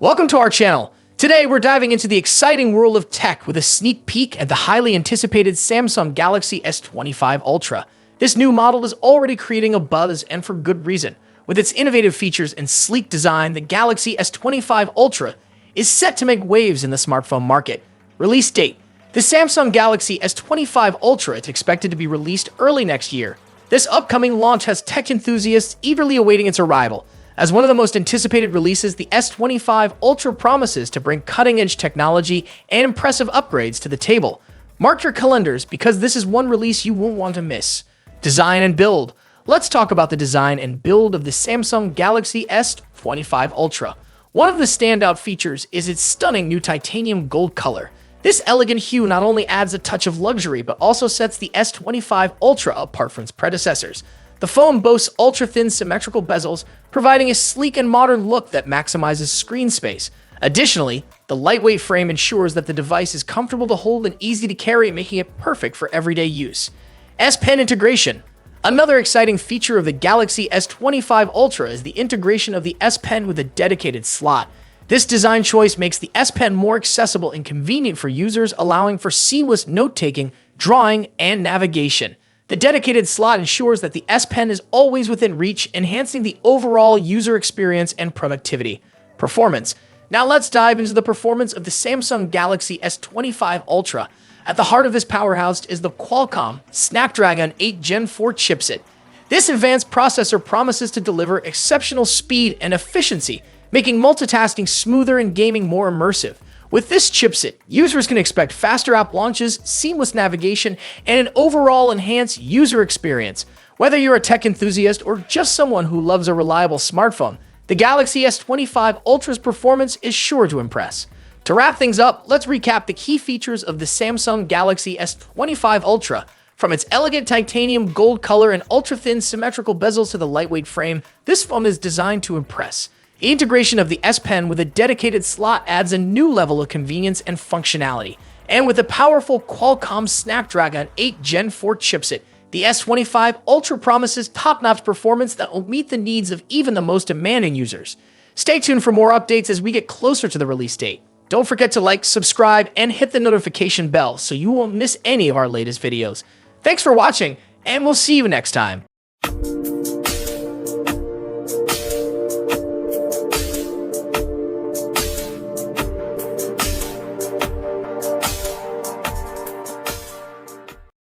Welcome to our channel. Today we're diving into the exciting world of tech with a sneak peek at the highly anticipated Samsung Galaxy S25 Ultra. This new model is already creating a buzz, and for good reason. With its innovative features and sleek design, the Galaxy S25 Ultra is set to make waves in the smartphone market. Release date: the Samsung Galaxy S25 Ultra is expected to be released early next year. This upcoming launch has tech enthusiasts eagerly awaiting its arrival. As one of the most anticipated releases, the S25 Ultra promises to bring cutting-edge technology and impressive upgrades to the table. Mark your calendars, because this is one release you won't want to miss. Design and build. Let's talk about the design and build of the Samsung Galaxy S25 Ultra. One of the standout features is its stunning new titanium gold color. This elegant hue not only adds a touch of luxury, but also sets the S25 Ultra apart from its predecessors. The phone boasts ultra-thin symmetrical bezels, providing a sleek and modern look that maximizes screen space. Additionally, the lightweight frame ensures that the device is comfortable to hold and easy to carry, making it perfect for everyday use. S Pen integration. Another exciting feature of the Galaxy S25 Ultra is the integration of the S Pen with a dedicated slot. This design choice makes the S Pen more accessible and convenient for users, allowing for seamless note-taking, drawing, and navigation. The dedicated slot ensures that the S Pen is always within reach, enhancing the overall user experience and productivity. Performance. Now let's dive into the performance of the Samsung Galaxy S25 Ultra. At the heart of this powerhouse is the Qualcomm Snapdragon 8 Gen 4 chipset. This advanced processor promises to deliver exceptional speed and efficiency, making multitasking smoother and gaming more immersive. With this chipset, users can expect faster app launches, seamless navigation, and an overall enhanced user experience. Whether you're a tech enthusiast or just someone who loves a reliable smartphone, the Galaxy S25 Ultra's performance is sure to impress. To wrap things up, let's recap the key features of the Samsung Galaxy S25 Ultra. From its elegant titanium gold color and ultra-thin symmetrical bezels to the lightweight frame, this phone is designed to impress. The integration of the S Pen with a dedicated slot adds a new level of convenience and functionality. And with a powerful Qualcomm Snapdragon 8 Gen 4 chipset, the S25 Ultra promises top-notch performance that will meet the needs of even the most demanding users. Stay tuned for more updates as we get closer to the release date. Don't forget to like, subscribe, and hit the notification bell so you won't miss any of our latest videos. Thanks for watching, and we'll see you next time.